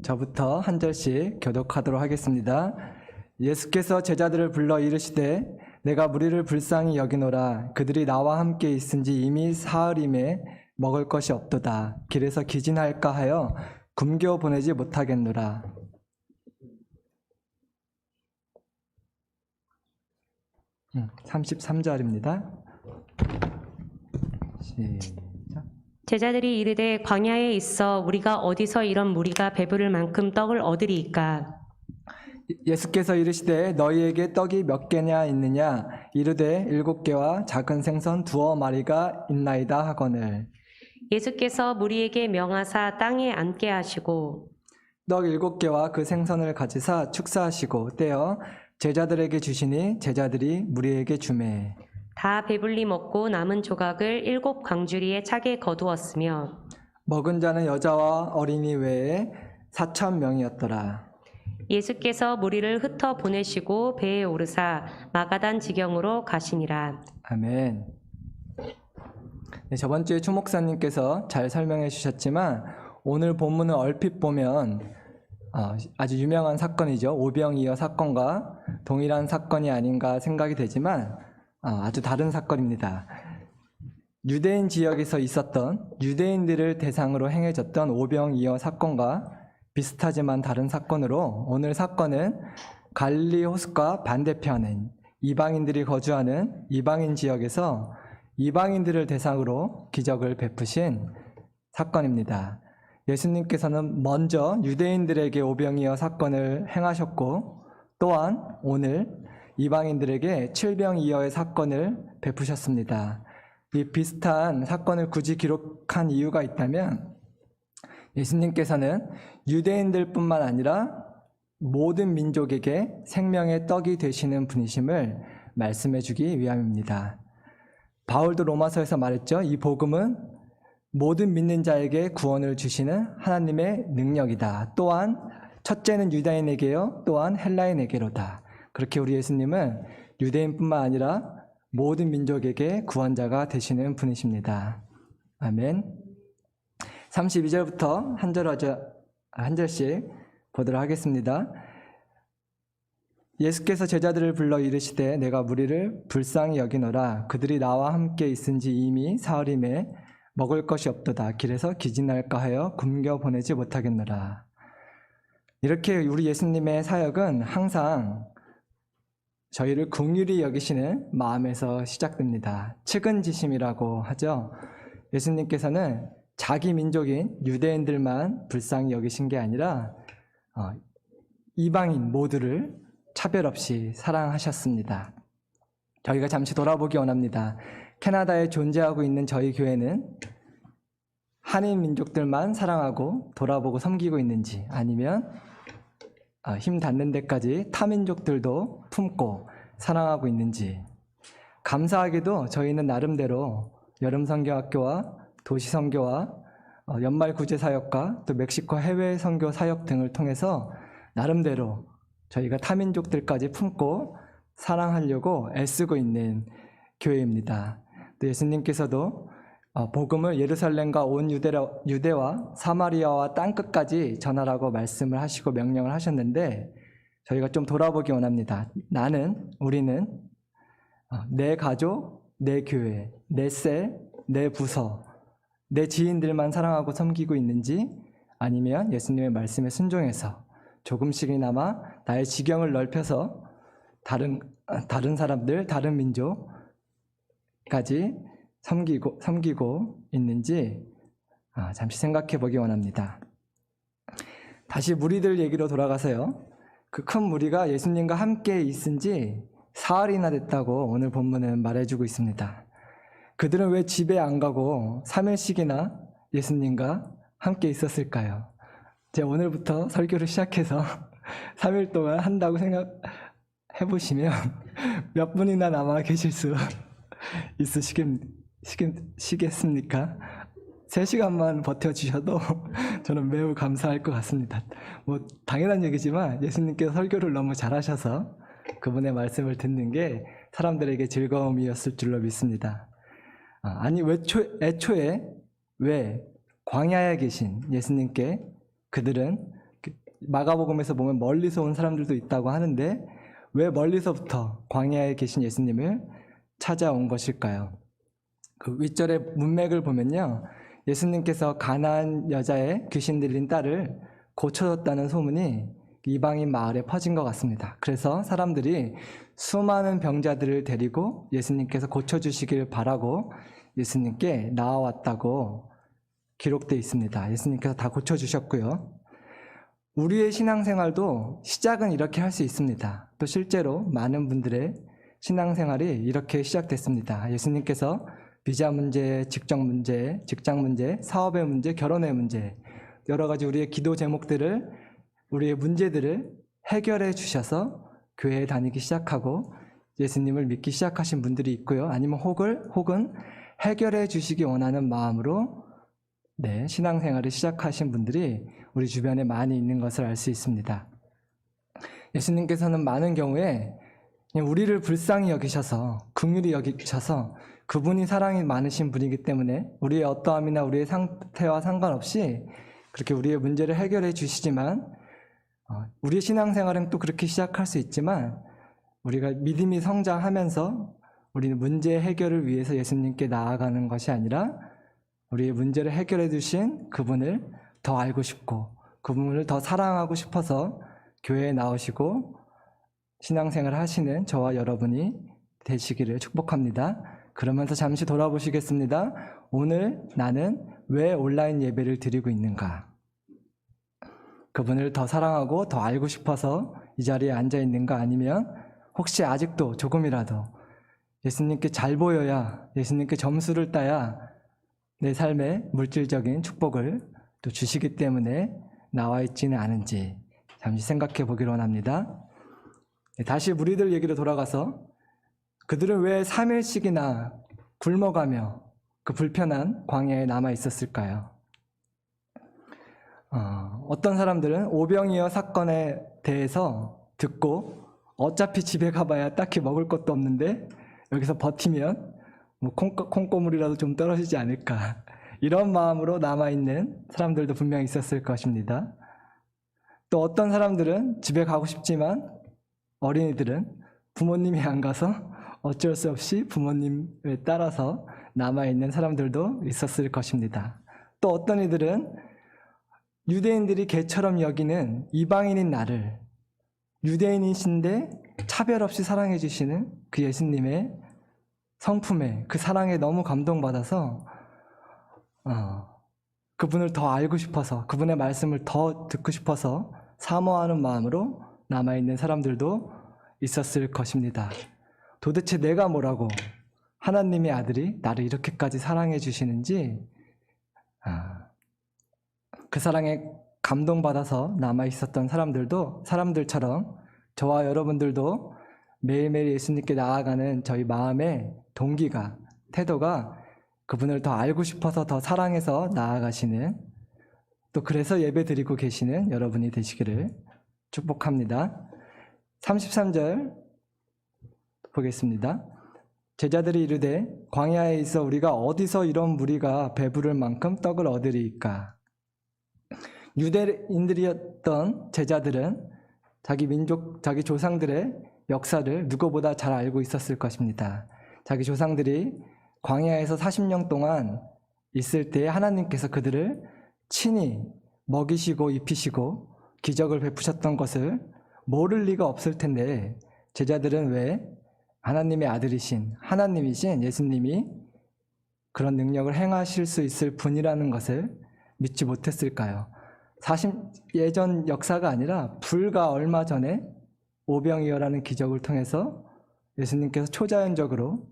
저부터 한 절씩 교독하도록 하겠습니다. 예수께서 제자들을 불러 이르시되 내가 무리를 불쌍히 여기노라. 그들이 나와 함께 있은지 이미 사흘임에 먹을 것이 없도다. 길에서 기진할까 하여 굶겨 보내지 못하겠노라. 33절입니다. 시작. 제자들이 이르되 광야에 있어 우리가 어디서 이런 무리가 배부를 만큼 떡을 얻으리이까. 예수께서 이르시되 너희에게 떡이 몇 개냐 있느냐 이르되 7개와 작은 생선 2마리가 있나이다 하거늘. 예수께서 무리에게 명하사 땅에 앉게 하시고 떡 7개와 그 생선을 가지사 축사하시고 떼어 제자들에게 주시니 제자들이 무리에게 주매 다 배불리 먹고 남은 조각을 7 광주리에 차게 거두었으며 먹은 자는 여자와 어린이 외에 4,000명이었더라. 예수께서 무리를 흩어 보내시고 배에 오르사 마가단 지경으로 가시니라. 아멘. 네, 저번 주에 추 목사님께서 잘 설명해 주셨지만 오늘 본문을 얼핏 보면 아주 유명한 사건이죠. 오병이어 사건과 동일한 사건이 아닌가 생각이 되지만 아주 다른 사건입니다. 유대인 지역에서 있었던 유대인들을 대상으로 행해졌던 오병이어 사건과 비슷하지만 다른 사건으로 오늘 사건은 갈릴리 호숫가 반대편인 이방인들이 거주하는 이방인 지역에서 이방인들을 대상으로 기적을 베푸신 사건입니다. 예수님께서는 먼저 유대인들에게 오병이어 사건을 행하셨고 또한 오늘 이방인들에게 칠병이어의 사건을 베푸셨습니다. 이 비슷한 사건을 굳이 기록한 이유가 있다면 예수님께서는 유대인들뿐만 아니라 모든 민족에게 생명의 떡이 되시는 분이심을 말씀해 주기 위함입니다. 바울도 로마서에서 말했죠. 이 복음은 모든 믿는 자에게 구원을 주시는 하나님의 능력이다. 또한 첫째는 유다인에게요, 또한 헬라인에게로다. 그렇게 우리 예수님은 유대인뿐만 아니라 모든 민족에게 구원자가 되시는 분이십니다. 아멘. 32절부터 한 절씩 보도록 하겠습니다. 예수께서 제자들을 불러 이르시되 내가 무리를 불쌍히 여기노라. 그들이 나와 함께 있은지 이미 사흘임에 먹을 것이 없도다. 길에서 기진할까 하여 굶겨 보내지 못하겠노라. 이렇게 우리 예수님의 사역은 항상 저희를 긍휼히 여기시는 마음에서 시작됩니다. 측은지심이라고 하죠. 예수님께서는 자기 민족인 유대인들만 불쌍히 여기신 게 아니라 이방인 모두를 차별 없이 사랑하셨습니다. 저희가 잠시 돌아보기 원합니다. 캐나다에 존재하고 있는 저희 교회는 한인 민족들만 사랑하고 돌아보고 섬기고 있는지 아니면 힘 닿는 데까지 타민족들도 품고 사랑하고 있는지. 감사하게도 저희는 나름대로 여름선교학교와 도시선교와 연말구제사역과 또 멕시코 해외 선교 사역 등을 통해서 나름대로 저희가 타민족들까지 품고 사랑하려고 애쓰고 있는 교회입니다. 또 예수님께서도 복음을 예루살렘과 온 유대와 사마리아와 땅끝까지 전하라고 말씀을 하시고 명령을 하셨는데 저희가 좀 돌아보기 원합니다. 우리는 내 가족, 내 교회, 내 셀, 내 부서, 내 지인들만 사랑하고 섬기고 있는지 아니면 예수님의 말씀에 순종해서 조금씩이나마 나의 지경을 넓혀서 다른 사람들, 다른 민족까지 섬기고 있는지 잠시 생각해 보기 원합니다. 다시 무리들 얘기로 돌아가서요. 그 큰 무리가 예수님과 함께 있은 지 사흘이나 됐다고 오늘 본문은 말해주고 있습니다. 그들은 왜 집에 안 가고 3일씩이나 예수님과 함께 있었을까요? 제가 오늘부터 설교를 시작해서 3일 동안 한다고 생각해 보시면 몇 분이나 남아 계실 수 있으시겠습니까? 3시간만 버텨주셔도 저는 매우 감사할 것 같습니다. 당연한 얘기지만 예수님께서 설교를 너무 잘하셔서 그분의 말씀을 듣는 게 사람들에게 즐거움이었을 줄로 믿습니다. 아니 애초에 왜 광야에 계신 예수님께 그들은 마가복음에서 보면 멀리서 온 사람들도 있다고 하는데 왜 멀리서부터 광야에 계신 예수님을 찾아온 것일까요? 그 윗절의 문맥을 보면요, 예수님께서 가나안 여자의 귀신 들린 딸을 고쳐줬다는 소문이 이방인 마을에 퍼진 것 같습니다. 그래서 사람들이 수많은 병자들을 데리고 예수님께서 고쳐주시길 바라고 예수님께 나와왔다고 기록되어 있습니다. 예수님께서 다 고쳐주셨고요. 우리의 신앙생활도 시작은 이렇게 할 수 있습니다. 또 실제로 많은 분들의 신앙생활이 이렇게 시작됐습니다. 예수님께서 비자 문제, 직장 문제, 사업의 문제, 결혼의 문제, 여러 가지 우리의 기도 제목들을, 우리의 문제들을 해결해 주셔서 교회에 다니기 시작하고 예수님을 믿기 시작하신 분들이 있고요. 아니면 혹은 해결해 주시기 원하는 마음으로 신앙생활을 시작하신 분들이 우리 주변에 많이 있는 것을 알 수 있습니다. 예수님께서는 많은 경우에 그냥 우리를 불쌍히 여기셔서, 긍휼히 여기셔서, 그분이 사랑이 많으신 분이기 때문에 우리의 어떠함이나 우리의 상태와 상관없이 그렇게 우리의 문제를 해결해 주시지만, 우리의 신앙생활은 또 그렇게 시작할 수 있지만 우리가 믿음이 성장하면서 우리는 문제 해결을 위해서 예수님께 나아가는 것이 아니라 우리의 문제를 해결해 주신 그분을 더 알고 싶고 그분을 더 사랑하고 싶어서 교회에 나오시고 신앙생활을 하시는 저와 여러분이 되시기를 축복합니다. 그러면서 잠시 돌아보시겠습니다. 오늘 나는 왜 온라인 예배를 드리고 있는가? 그분을 더 사랑하고 더 알고 싶어서 이 자리에 앉아 있는가? 아니면 혹시 아직도 조금이라도 예수님께 잘 보여야, 예수님께 점수를 따야 내 삶에 물질적인 축복을 또 주시기 때문에 나와 있지는 않은지 잠시 생각해 보기로 원합니다. 다시 무리들 얘기로 돌아가서 그들은 왜 3일씩이나 굶어가며 그 불편한 광야에 남아 있었을까요? 어떤 사람들은 오병이어 사건에 대해서 듣고 어차피 집에 가봐야 딱히 먹을 것도 없는데 여기서 버티면 뭐 콩고물이라도 좀 떨어지지 않을까, 이런 마음으로 남아있는 사람들도 분명히 있었을 것입니다. 또 어떤 사람들은 집에 가고 싶지만 어린이들은 부모님이 안 가서 어쩔 수 없이 부모님을 따라서 남아있는 사람들도 있었을 것입니다. 또 어떤 이들은 유대인들이 개처럼 여기는 이방인인 나를 유대인이신데 차별 없이 사랑해 주시는 그 예수님의 성품에, 그 사랑에 너무 감동받아서 그분을 더 알고 싶어서, 그분의 말씀을 더 듣고 싶어서 사모하는 마음으로 남아있는 사람들도 있었을 것입니다. 도대체 내가 뭐라고 하나님의 아들이 나를 이렇게까지 사랑해 주시는지, 그 사랑에 감동받아서 남아있었던 사람들처럼 저와 여러분들도 매일매일 예수님께 나아가는 저희 마음의 동기가, 태도가 그분을 더 알고 싶어서 더 사랑해서 나아가시는, 또 그래서 예배 드리고 계시는 여러분이 되시기를 축복합니다. 33절 보겠습니다. 제자들이 이르되 광야에 있어 우리가 어디서 이런 무리가 배부를 만큼 떡을 얻으리이까? 유대인들이었던 제자들은 자기 민족, 자기 조상들의 역사를 누구보다 잘 알고 있었을 것입니다. 자기 조상들이 광야에서 40년 동안 있을 때 하나님께서 그들을 친히 먹이시고 입히시고 기적을 베푸셨던 것을 모를 리가 없을 텐데, 제자들은 왜 하나님의 아들이신, 하나님이신 예수님이 그런 능력을 행하실 수 있을 분이라는 것을 믿지 못했을까요? 예전 역사가 아니라 불과 얼마 전에 오병이어라는 기적을 통해서 예수님께서 초자연적으로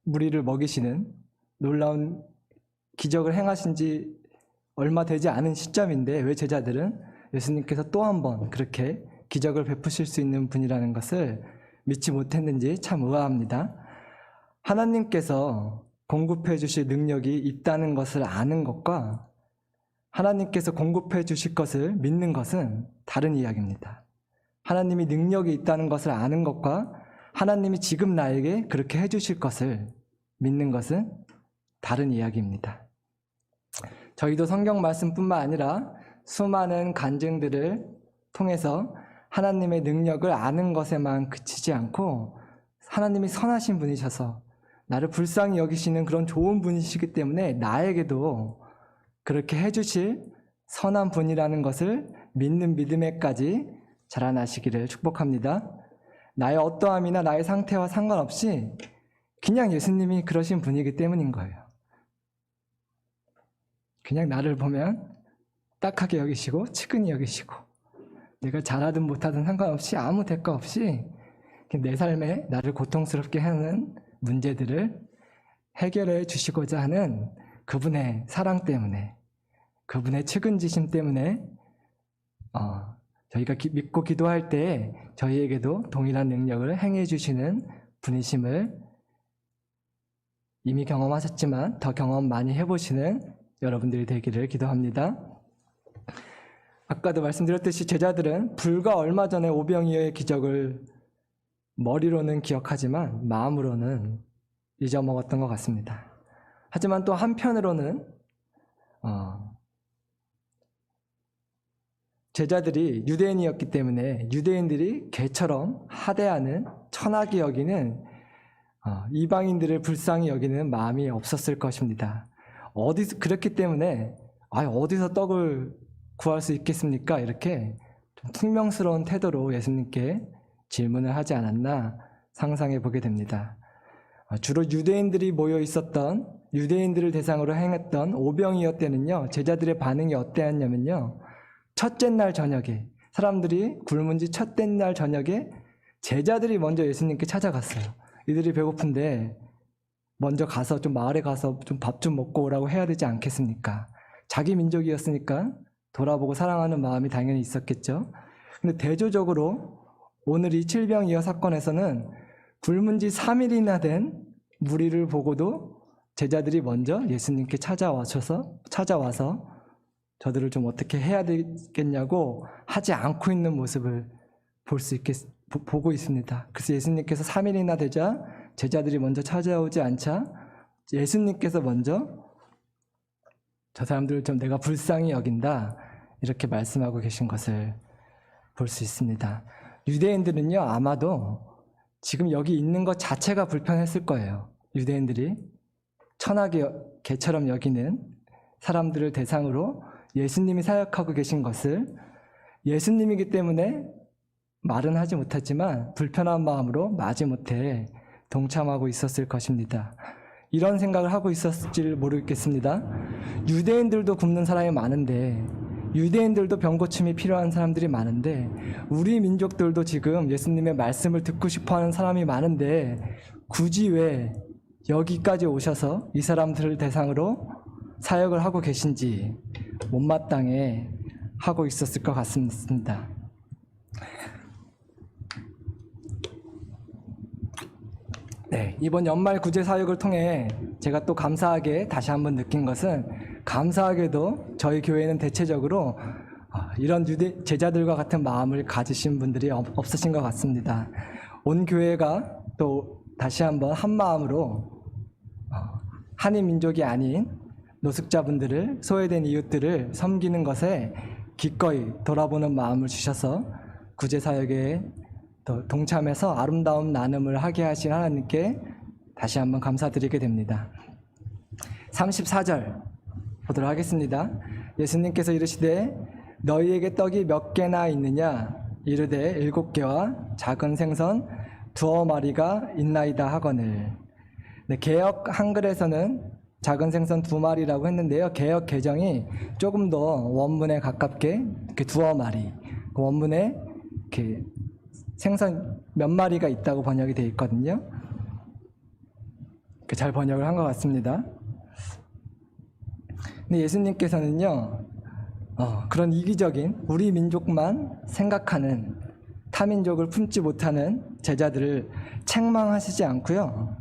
무리를 먹이시는 놀라운 기적을 행하신 지 얼마 되지 않은 시점인데 왜 제자들은 예수님께서 또 한 번 그렇게 기적을 베푸실 수 있는 분이라는 것을 믿지 못했는지 참 의아합니다. 하나님께서 공급해 주실 능력이 있다는 것을 아는 것과 하나님께서 공급해 주실 것을 믿는 것은 다른 이야기입니다. 하나님이 능력이 있다는 것을 아는 것과 하나님이 지금 나에게 그렇게 해주실 것을 믿는 것은 다른 이야기입니다. 저희도 성경 말씀뿐만 아니라 수많은 간증들을 통해서 하나님의 능력을 아는 것에만 그치지 않고 하나님이 선하신 분이셔서 나를 불쌍히 여기시는 그런 좋은 분이시기 때문에 나에게도 그렇게 해주실 선한 분이라는 것을 믿는 믿음에까지 자라나시기를 축복합니다. 나의 어떠함이나 나의 상태와 상관없이 그냥 예수님이 그러신 분이기 때문인 거예요. 그냥 나를 보면 딱하게 여기시고 측은히 여기시고 내가 잘하든 못하든 상관없이 아무 대가 없이 내 삶에 나를 고통스럽게 하는 문제들을 해결해 주시고자 하는 그분의 사랑 때문에, 그분의 측은지심 때문에 저희가 믿고 기도할 때 저희에게도 동일한 능력을 행해 주시는 분이심을 이미 경험하셨지만 더 경험 많이 해보시는 여러분들이 되기를 기도합니다. 아까도 말씀드렸듯이 제자들은 불과 얼마 전에 오병이어의 기적을 머리로는 기억하지만 마음으로는 잊어먹었던 것 같습니다. 하지만 또 한편으로는 제자들이 유대인이었기 때문에 유대인들이 개처럼 하대하는 천하게 여기는 이방인들을 불쌍히 여기는 마음이 없었을 것입니다. 그렇기 때문에 어디서 떡을 구할 수 있겠습니까? 이렇게 좀 퉁명스러운 태도로 예수님께 질문을 하지 않았나 상상해 보게 됩니다. 주로 유대인들이 모여 있었던 유대인들을 대상으로 행했던 오병이어 때는요, 제자들의 반응이 어땠냐면요, 첫째 날 저녁에 사람들이 굶은 지 첫째 날 저녁에 제자들이 먼저 예수님께 찾아갔어요. 이들이 배고픈데 먼저 가서 좀 마을에 가서 좀 밥 좀 먹고 오라고 해야 되지 않겠습니까? 자기 민족이었으니까 돌아보고 사랑하는 마음이 당연히 있었겠죠. 근데 대조적으로 오늘 이 칠병이어 사건에서는 굶은 지 3일이나 된 무리를 보고도 제자들이 먼저 예수님께 찾아와서 저들을 좀 어떻게 해야 되겠냐고 하지 않고 있는 모습을 보고 있습니다. 그래서 예수님께서 3일이나 되자 제자들이 먼저 찾아오지 않자 예수님께서 먼저 저 사람들을 좀 내가 불쌍히 여긴다 이렇게 말씀하고 계신 것을 볼 수 있습니다. 유대인들은요, 아마도 지금 여기 있는 것 자체가 불편했을 거예요. 유대인들이 천하게 개처럼 여기는 사람들을 대상으로 예수님이 사역하고 계신 것을 예수님이기 때문에 말은 하지 못했지만 불편한 마음으로 마지못해 동참하고 있었을 것입니다. 이런 생각을 하고 있었을지 모르겠습니다. 유대인들도 굶는 사람이 많은데, 유대인들도 병고침이 필요한 사람들이 많은데, 우리 민족들도 지금 예수님의 말씀을 듣고 싶어하는 사람이 많은데 굳이 왜 여기까지 오셔서 이 사람들을 대상으로 사역을 하고 계신지 못마땅해 하고 있었을 것 같습니다. 네, 이번 연말 구제 사역을 통해 제가 또 감사하게 다시 한번 느낀 것은, 감사하게도 저희 교회는 대체적으로 이런 제자들과 같은 마음을 가지신 분들이 없으신 것 같습니다. 온 교회가 또 다시 한번 한 마음으로 한인 민족이 아닌 노숙자분들을, 소외된 이웃들을 섬기는 것에 기꺼이 돌아보는 마음을 주셔서 구제 사역에 동참해서 아름다운 나눔을 하게 하신 하나님께 다시 한번 감사드리게 됩니다. 34절 보도록 하겠습니다. 예수님께서 이르시되 너희에게 떡이 몇 개나 있느냐? 이르되 7개와 작은 생선 2마리가 있나이다 하거늘. 네, 개역 한글에서는 작은 생선 2마리라고 했는데요, 개역 개정이 조금 더 원문에 가깝게 이렇게 2마리, 그 원문에 이렇게 생선 몇 마리가 있다고 번역이 되어 있거든요. 잘 번역을 한 것 같습니다. 근데 예수님께서는요, 그런 이기적인 우리 민족만 생각하는, 타민족을 품지 못하는 제자들을 책망하시지 않고요,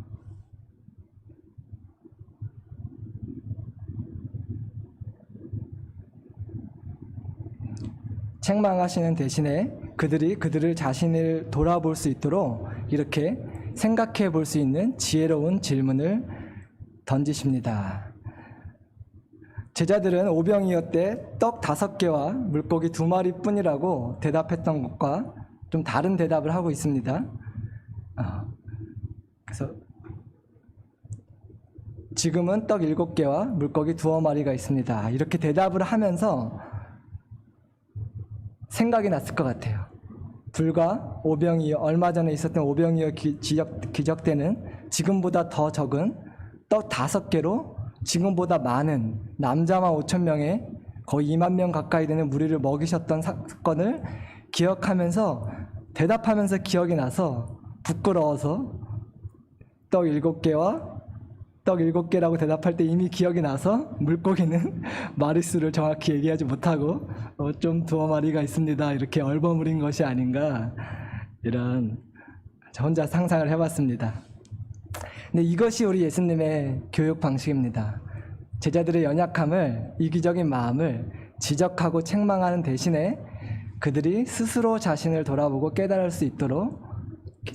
책망하시는 대신에 그들을 자신을 돌아볼 수 있도록 이렇게 생각해 볼 수 있는 지혜로운 질문을 던지십니다. 제자들은 오병이어 때 떡 5개와 물고기 2마리 뿐이라고 대답했던 것과 좀 다른 대답을 하고 있습니다. 그래서 지금은 떡 7개와 물고기 2마리가 있습니다. 이렇게 대답을 하면서 생각이 났을 것 같아요. 불과 얼마 전에 있었던 오병이어 기적 때는 지금보다 더 적은 떡 5개로 지금보다 많은 남자만 5,000명에 거의 2만 명 가까이 되는 무리를 먹이셨던 사건을 기억하면서 대답하면서 기억이 나서 부끄러워서 떡 7개라고 대답할 때 이미 기억이 나서 물고기는 마리수를 정확히 얘기하지 못하고 좀 2마리가 있습니다. 이렇게 얼버무린 것이 아닌가, 이런 혼자 상상을 해봤습니다. 근데 이것이 우리 예수님의 교육 방식입니다. 제자들의 연약함을, 이기적인 마음을 지적하고 책망하는 대신에 그들이 스스로 자신을 돌아보고 깨달을 수 있도록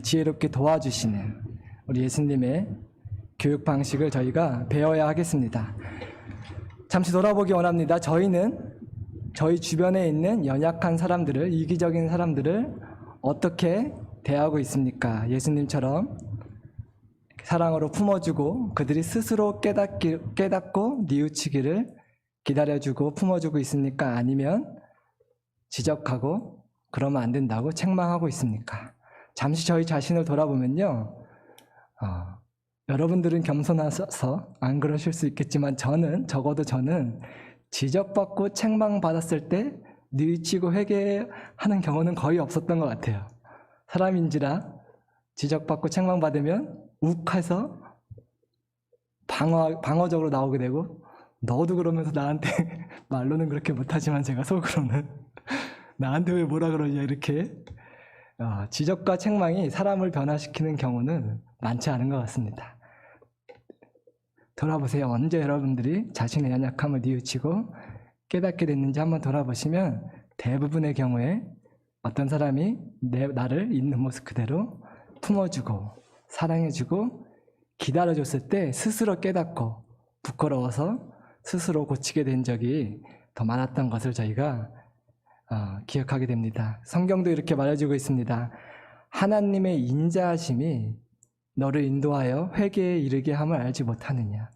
지혜롭게 도와주시는 우리 예수님의 교육 방식을 저희가 배워야 하겠습니다. 잠시 돌아보기 원합니다. 저희는 저희 주변에 있는 연약한 사람들을, 이기적인 사람들을 어떻게 대하고 있습니까? 예수님처럼 사랑으로 품어주고 그들이 스스로 깨닫고 뉘우치기를 기다려주고 품어주고 있습니까? 아니면 지적하고 그러면 안 된다고 책망하고 있습니까? 잠시 저희 자신을 돌아보면요, 여러분들은 겸손하셔서 안 그러실 수 있겠지만 적어도 저는 지적받고 책망받았을 때 뉘우치고 회개하는 경우는 거의 없었던 것 같아요. 사람인지라 지적받고 책망받으면 욱해서 방어적으로 나오게 되고, 너도 그러면서 나한테 말로는 그렇게 못하지만 제가 속으로는 나한테 왜 뭐라 그러냐, 이렇게 지적과 책망이 사람을 변화시키는 경우는 많지 않은 것 같습니다. 돌아보세요. 언제 여러분들이 자신의 연약함을 뉘우치고 깨닫게 됐는지 한번 돌아보시면 대부분의 경우에 어떤 사람이 나를 있는 모습 그대로 품어주고 사랑해주고 기다려줬을 때 스스로 깨닫고 부끄러워서 스스로 고치게 된 적이 더 많았던 것을 저희가 기억하게 됩니다. 성경도 이렇게 말해주고 있습니다. 하나님의 인자하심이 너를 인도하여 회개에 이르게 함을 알지 못하느냐.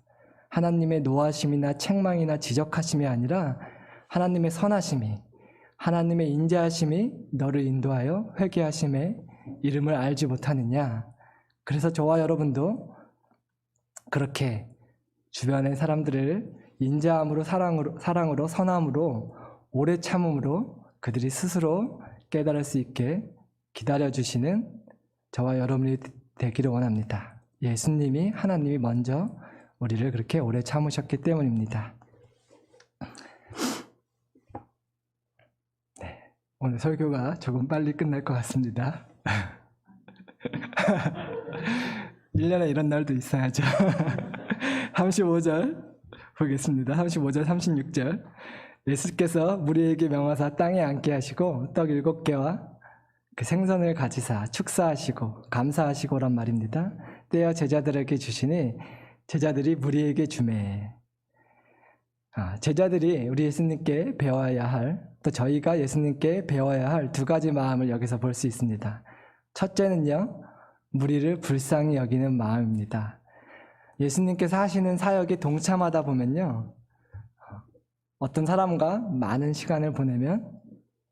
하나님의 노하심이나 책망이나 지적하심이 아니라 하나님의 선하심이, 하나님의 인자하심이 너를 인도하여 회개하심의 이름을 알지 못하느냐. 그래서 저와 여러분도 그렇게 주변의 사람들을 인자함으로, 사랑으로, 선함으로, 오래 참음으로 그들이 스스로 깨달을 수 있게 기다려주시는 저와 여러분이 되기를 원합니다. 예수님이, 하나님이 먼저 우리를 그렇게 오래 참으셨기 때문입니다. 네, 오늘 설교가 조금 빨리 끝날 것 같습니다. 1년에 이런 날도 있어야죠. 35절 보겠습니다. 35절, 36절. 예수께서 무리에게 명하사 땅에 앉게 하시고 떡 7개와 그 생선을 가지사 축사하시고 감사하시고란 말입니다. 떼어 제자들에게 주시니 제자들이 무리에게 주매. 제자들이 우리 예수님께 배워야 할, 또 저희가 예수님께 배워야 할 2가지 마음을 여기서 볼 수 있습니다. 첫째는요, 무리를 불쌍히 여기는 마음입니다. 예수님께서 하시는 사역에 동참하다 보면요, 어떤 사람과 많은 시간을 보내면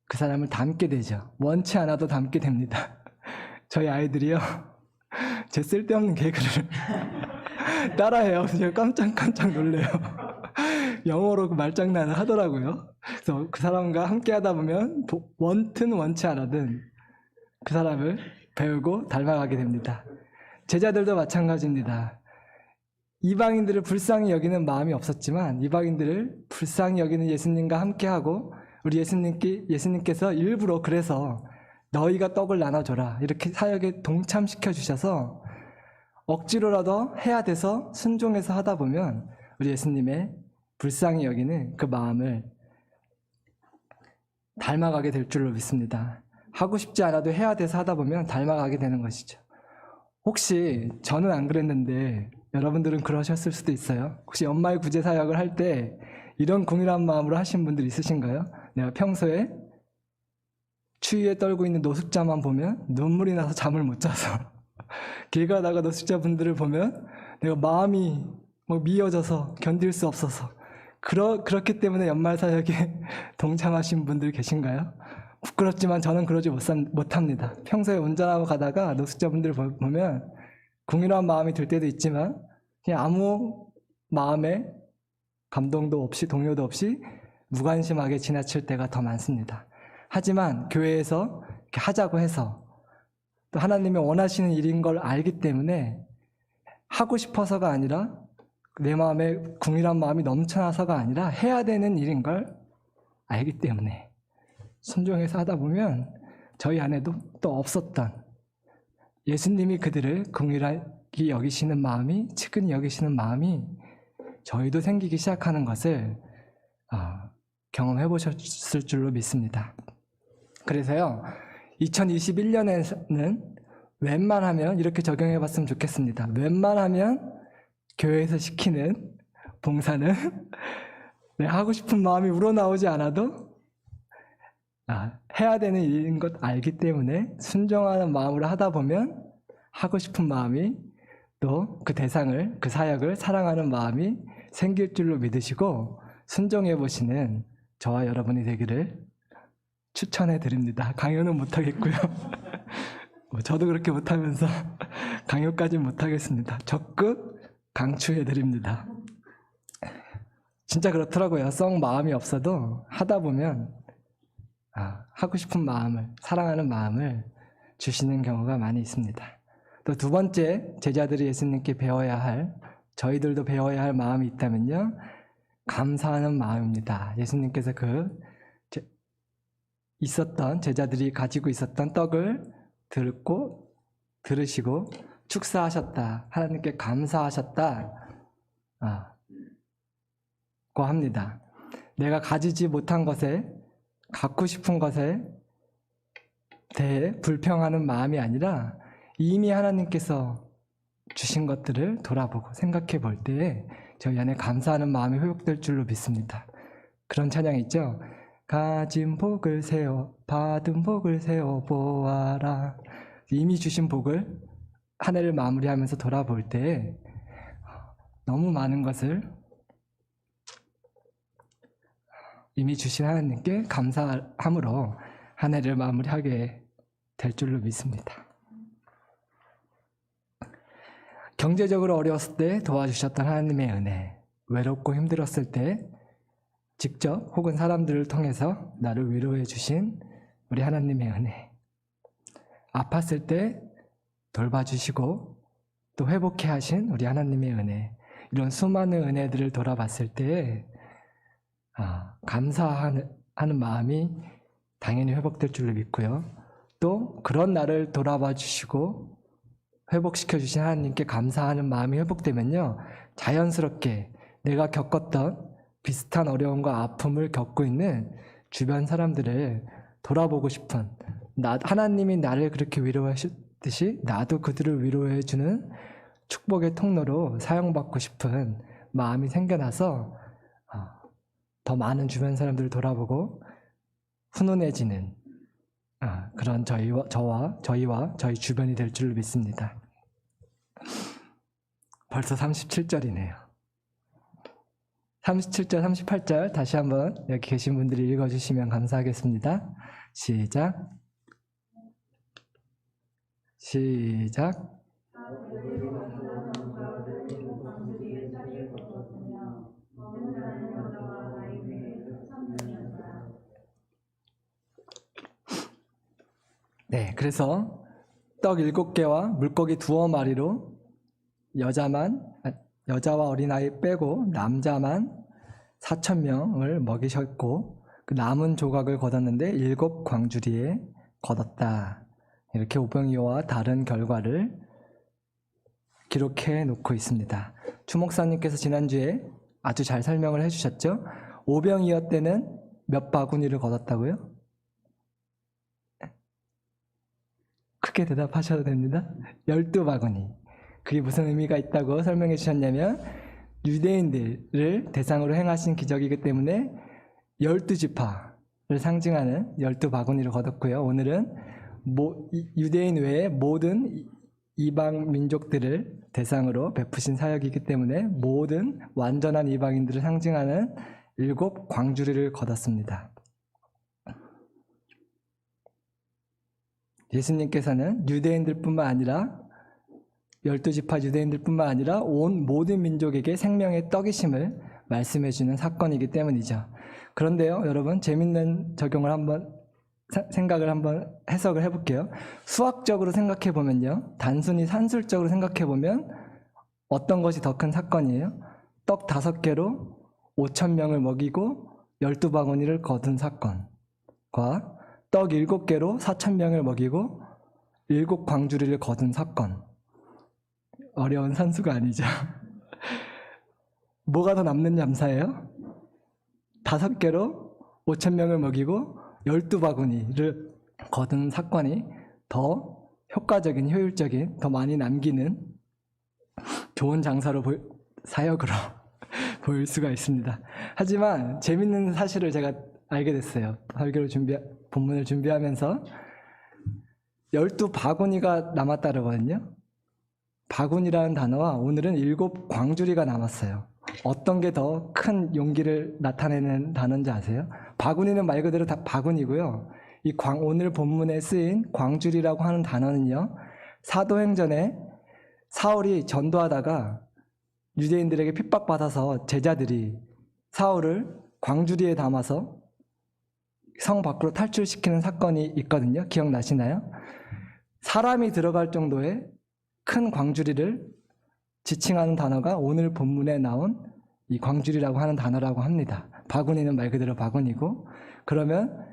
그 사람을 닮게 되죠. 원치 않아도 닮게 됩니다. 저희 아이들이요, 제 쓸데없는 개그를 따라해요. 제가 깜짝깜짝 놀래요. 영어로 그 말장난을 하더라고요. 그래서 그 사람과 함께 하다 보면 원든 원치 않아든 그 사람을 배우고 닮아가게 됩니다. 제자들도 마찬가지입니다. 이방인들을 불쌍히 여기는 마음이 없었지만 이방인들을 불쌍히 여기는 예수님과 함께하고 우리 예수님께서 일부러 그래서 너희가 떡을 나눠줘라 이렇게 사역에 동참시켜 주셔서 억지로라도 해야 돼서 순종해서 하다 보면 우리 예수님의 불쌍히 여기는 그 마음을 닮아가게 될 줄로 믿습니다. 하고 싶지 않아도 해야 돼서 하다 보면 닮아가게 되는 것이죠. 혹시 저는 안 그랬는데 여러분들은 그러셨을 수도 있어요. 혹시 연말 구제 사역을 할 때 이런 궁일한 마음으로 하신 분들 있으신가요? 내가 평소에 추위에 떨고 있는 노숙자만 보면 눈물이 나서 잠을 못 자서 길 가다가 노숙자분들을 보면 내가 마음이 뭐 미어져서 견딜 수 없어서 그렇기 때문에 연말사역에 동참하신 분들 계신가요? 부끄럽지만 저는 그러지 못합니다. 평소에 운전하고 가다가 노숙자분들 보면 궁일한 마음이 들 때도 있지만 그냥 아무 마음에 감동도 없이 동요도 없이 무관심하게 지나칠 때가 더 많습니다. 하지만 교회에서 이렇게 하자고 해서 또 하나님이 원하시는 일인 걸 알기 때문에 하고 싶어서가 아니라 내 마음에 궁일한 마음이 넘쳐나서가 아니라 해야 되는 일인 걸 알기 때문에 순종해서 하다 보면 저희 안에도 또 없었던 예수님이 그들을 궁일하게 여기시는 마음이, 측은히 여기시는 마음이 저희도 생기기 시작하는 것을 경험해 보셨을 줄로 믿습니다. 그래서요, 2021년에는 웬만하면 이렇게 적용해 봤으면 좋겠습니다. 웬만하면 교회에서 시키는 봉사는 하고 싶은 마음이 우러나오지 않아도 해야 되는 일인 것 알기 때문에 순종하는 마음으로 하다 보면 하고 싶은 마음이 또 그 대상을, 그 사역을 사랑하는 마음이 생길 줄로 믿으시고 순종해 보시는 저와 여러분이 되기를 추천해 드립니다. 강요는 못하겠고요. 저도 그렇게 못하면서 강요까지는 못하겠습니다. 적극 강추해 드립니다. 진짜 그렇더라고요. 썩 마음이 없어도 하다 보면 하고 싶은 마음을, 사랑하는 마음을 주시는 경우가 많이 있습니다. 또 두 번째, 제자들이 예수님께 배워야 할, 저희들도 배워야 할 마음이 있다면요, 감사하는 마음입니다. 예수님께서 제자들이 가지고 있었던 떡을 들으시고 축사하셨다, 하나님께 감사하셨다 고 합니다. 내가 가지지 못한 것에, 갖고 싶은 것에 대해 불평하는 마음이 아니라 이미 하나님께서 주신 것들을 돌아보고 생각해 볼 때에 저희 안에 감사하는 마음이 회복될 줄로 믿습니다. 그런 찬양이 있죠. 가진 복을 세워, 받은 복을 세워 보아라. 이미 주신 복을 한 해를 마무리하면서 돌아볼 때에 너무 많은 것을 이미 주신 하나님께 감사함으로 한 해를 마무리하게 될 줄로 믿습니다. 경제적으로 어려웠을 때 도와주셨던 하나님의 은혜, 외롭고 힘들었을 때 직접 혹은 사람들을 통해서 나를 위로해 주신 우리 하나님의 은혜, 아팠을 때 돌봐주시고 또 회복해 하신 우리 하나님의 은혜, 이런 수많은 은혜들을 돌아봤을 때 감사하는 마음이 당연히 회복될 줄로 믿고요. 또 그런 나를 돌아봐 주시고 회복시켜 주신 하나님께 감사하는 마음이 회복되면요, 자연스럽게 내가 겪었던 비슷한 어려움과 아픔을 겪고 있는 주변 사람들을 돌아보고 싶은, 하나님이 나를 그렇게 위로하셨듯이 나도 그들을 위로해 주는 축복의 통로로 사용받고 싶은 마음이 생겨나서 더 많은 주변 사람들을 돌아보고 훈훈해지는 그런 저희와 저희 주변이 될 줄로 믿습니다. 벌써 37절이네요. 37절, 38절 다시 한번 여기 계신 분들이 읽어주시면 감사하겠습니다. 시작. 네, 그래서 떡 7개와 물고기 2마리로 여자와 어린아이 빼고 남자만 4,000명을 먹이셨고 그 남은 조각을 거뒀는데 7광주리에 거뒀다. 이렇게 오병이어와 다른 결과를 기록해 놓고 있습니다. 추 목사님께서 지난주에 아주 잘 설명을 해주셨죠. 오병이어 때는 몇 바구니를 거뒀다고요? 크게 대답하셔도 됩니다. 12바구니. 그게 무슨 의미가 있다고 설명해 주셨냐면 유대인들을 대상으로 행하신 기적이기 때문에 12지파를 상징하는 12바구니를 거뒀고요. 오늘은 유대인 외에 모든 이방 민족들을 대상으로 베푸신 사역이기 때문에 모든 완전한 이방인들을 상징하는 7 광주리를 거뒀습니다. 예수님께서는 유대인들뿐만 아니라 12지파 유대인들뿐만 아니라 온 모든 민족에게 생명의 떡이심을 말씀해 주는 사건이기 때문이죠. 그런데요, 여러분, 재밌는 적용을 생각을 한번 해석을 해볼게요. 수학적으로 생각해 보면요, 단순히 산술적으로 생각해 보면 어떤 것이 더 큰 사건이에요? 떡 5개로 5,000명을 먹이고 12바구니를 거둔 사건과 떡 7개로 4,000명을 먹이고 7 광주리를 거둔 사건. 어려운 산수가 아니죠. 뭐가 더 남는 얌사예요? 5개로 5,000명을 먹이고 12바구니를 거둔 사건이 더 효과적인, 효율적인, 더 많이 남기는 좋은 사역으로 보일 수가 있습니다. 하지만 재밌는 사실을 제가 알게 됐어요. 본문을 준비하면서 12바구니가 남았다 그러거든요. 바구니라는 단어와 오늘은 7 광주리가 남았어요. 어떤 게 더 큰 용기를 나타내는 단어인지 아세요? 바구니는 말 그대로 다 바구니고요. 오늘 본문에 쓰인 광주리라고 하는 단어는요, 사도행전에 사울이 전도하다가 유대인들에게 핍박받아서 제자들이 사울을 광주리에 담아서 성 밖으로 탈출시키는 사건이 있거든요. 기억나시나요? 사람이 들어갈 정도의 큰 광주리를 지칭하는 단어가 오늘 본문에 나온 이 광주리라고 하는 단어라고 합니다. 바구니는 말 그대로 바구니고, 그러면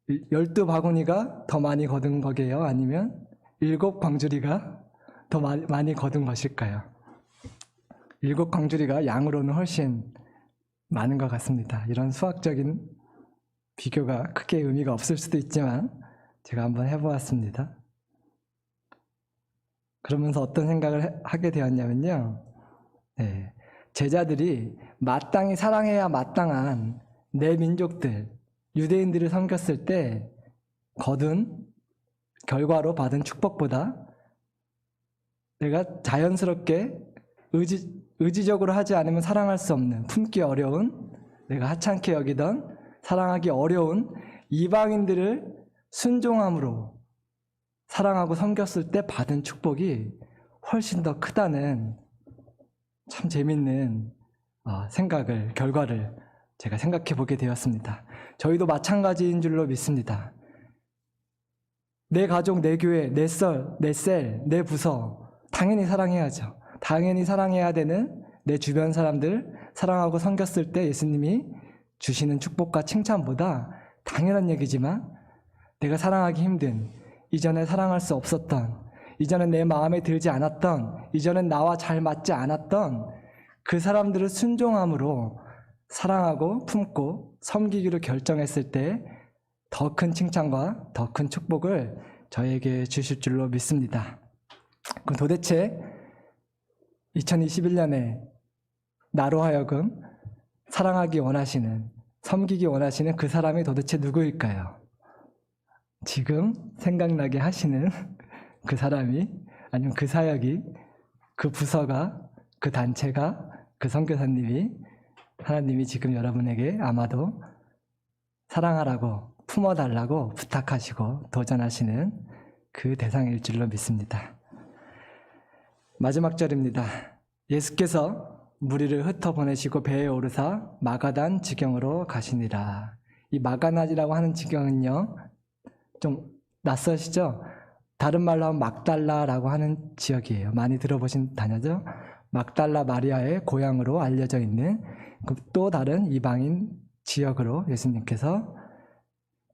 12바구니가 더 많이 거둔 거게요? 아니면 7 광주리가 더 많이 거둔 것일까요? 7 광주리가 양으로는 훨씬 많은 것 같습니다. 이런 수학적인 비교가 크게 의미가 없을 수도 있지만 제가 한번 해보았습니다. 그러면서 어떤 생각을 하게 되었냐면요, 제자들이 마땅히 사랑해야 마땅한 내 민족들, 유대인들을 섬겼을 때 거둔 결과로 받은 축복보다 내가 자연스럽게 의지적으로 하지 않으면 사랑할 수 없는, 품기 어려운, 내가 하찮게 여기던 사랑하기 어려운 이방인들을 순종함으로 사랑하고 섬겼을 때 받은 축복이 훨씬 더 크다는 참 재밌는 결과를 제가 생각해 보게 되었습니다. 저희도 마찬가지인 줄로 믿습니다. 내 가족, 내 교회, 내 셀, 내 부서 당연히 사랑해야죠. 당연히 사랑해야 되는 내 주변 사람들 사랑하고 섬겼을 때 예수님이 주시는 축복과 칭찬보다 당연한 얘기지만 내가 사랑하기 힘든, 이전에 사랑할 수 없었던, 이전엔 내 마음에 들지 않았던, 이전엔 나와 잘 맞지 않았던 그 사람들을 순종함으로 사랑하고 품고 섬기기로 결정했을 때 더 큰 칭찬과 더 큰 축복을 저에게 주실 줄로 믿습니다. 그럼 도대체 2021년에 나로 하여금 사랑하기 원하시는, 섬기기 원하시는 그 사람이 도대체 누구일까요? 지금 생각나게 하시는 그 사람이, 아니면 그 사역이, 그 부서가, 그 단체가, 그 선교사님이, 하나님이 지금 여러분에게 아마도 사랑하라고, 품어달라고 부탁하시고 도전하시는 그 대상일 줄로 믿습니다. 마지막 절입니다. 예수께서 무리를 흩어보내시고 배에 오르사 마가단 지경으로 가시니라. 이 마가낫이라고 하는 지경은요, 좀 낯서시죠? 다른 말로 하면 막달라라고 하는 지역이에요. 많이 들어보신 단어죠? 막달라 마리아의 고향으로 알려져 있는 또 다른 이방인 지역으로 예수님께서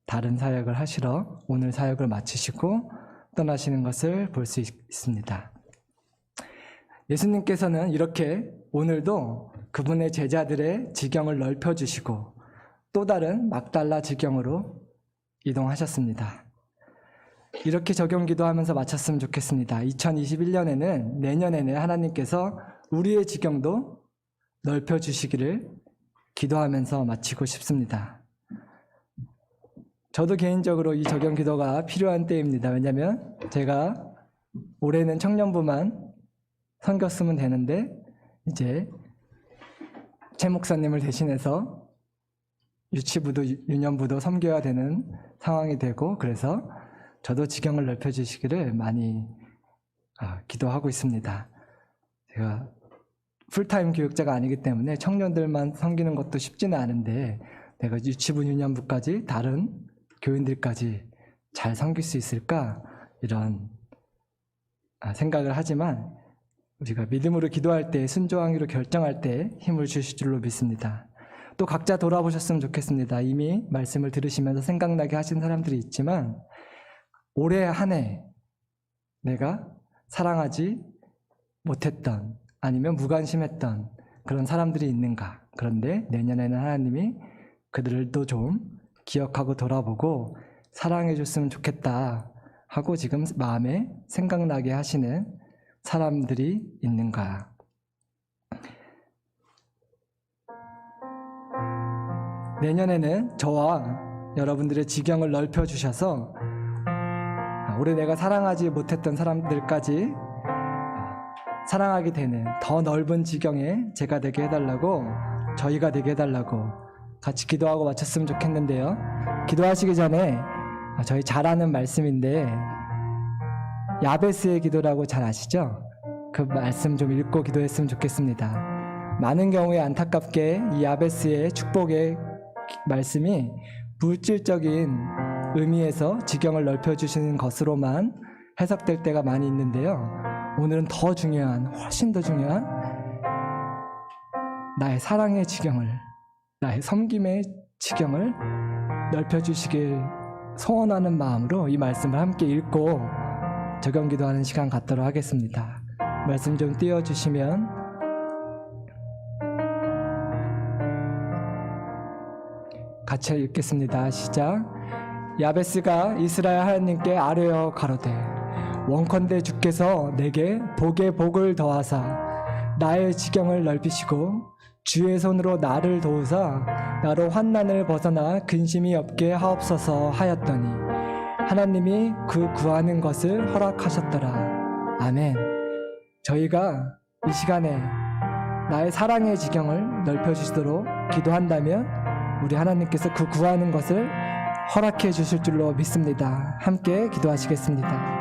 다른 사역을 하시러 오늘 사역을 마치시고 떠나시는 것을 볼 수 있습니다. 예수님께서는 이렇게 오늘도 그분의 제자들의 지경을 넓혀주시고 또 다른 막달라 지경으로 이동하셨습니다. 이렇게 적용 기도하면서 마쳤으면 좋겠습니다. 2021년에는, 내년에는 하나님께서 우리의 지경도 넓혀주시기를 기도하면서 마치고 싶습니다. 저도 개인적으로 이 적용 기도가 필요한 때입니다. 왜냐하면 제가 올해는 청년부만 섬겼으면 되는데 이제 최 목사님을 대신해서 유치부도 유년부도 섬겨야 되는 상황이 되고, 그래서 저도 지경을 넓혀주시기를 많이 기도하고 있습니다. 제가 풀타임 교육자가 아니기 때문에 청년들만 섬기는 것도 쉽지는 않은데 내가 유치부 유년부까지 다른 교인들까지 잘 섬길 수 있을까, 이런 생각을 하지만 우리가 믿음으로 기도할 때, 순종하기로 결정할 때 힘을 주실 줄로 믿습니다. 또 각자 돌아보셨으면 좋겠습니다. 이미 말씀을 들으시면서 생각나게 하신 사람들이 있지만 올해 한 해 내가 사랑하지 못했던, 아니면 무관심했던 그런 사람들이 있는가. 그런데 내년에는 하나님이 그들도 좀 기억하고 돌아보고 사랑해 줬으면 좋겠다 하고 지금 마음에 생각나게 하시는 사람들이 있는가. 내년에는 저와 여러분들의 지경을 넓혀주셔서 올해 내가 사랑하지 못했던 사람들까지 사랑하게 되는 더 넓은 지경에 제가 되게 해달라고, 저희가 되게 해달라고 같이 기도하고 마쳤으면 좋겠는데요. 기도하시기 전에 저희 잘 아는 말씀인데 야베스의 기도라고 잘 아시죠? 그 말씀 좀 읽고 기도했으면 좋겠습니다. 많은 경우에 안타깝게 이 야베스의 축복의 말씀이 물질적인 의미에서 지경을 넓혀주시는 것으로만 해석될 때가 많이 있는데요. 오늘은 더 중요한, 훨씬 더 중요한 나의 사랑의 지경을, 나의 섬김의 지경을 넓혀주시길 소원하는 마음으로 이 말씀을 함께 읽고 적용 기도하는 시간 갖도록 하겠습니다. 말씀 좀 띄워주시면. 같이 읽겠습니다. 시작. 야베스가 이스라엘 하나님께 아뢰어 가로되 원컨대 주께서 내게 복에 복을 더하사 나의 지경을 넓히시고 주의 손으로 나를 도우사 나로 환난을 벗어나 근심이 없게 하옵소서 하였더니 하나님이 그 구하는 것을 허락하셨더라. 아멘. 저희가 이 시간에 나의 사랑의 지경을 넓혀주시도록 기도한다면 우리 하나님께서 그 구하는 것을 허락해 주실 줄로 믿습니다. 함께 기도하시겠습니다.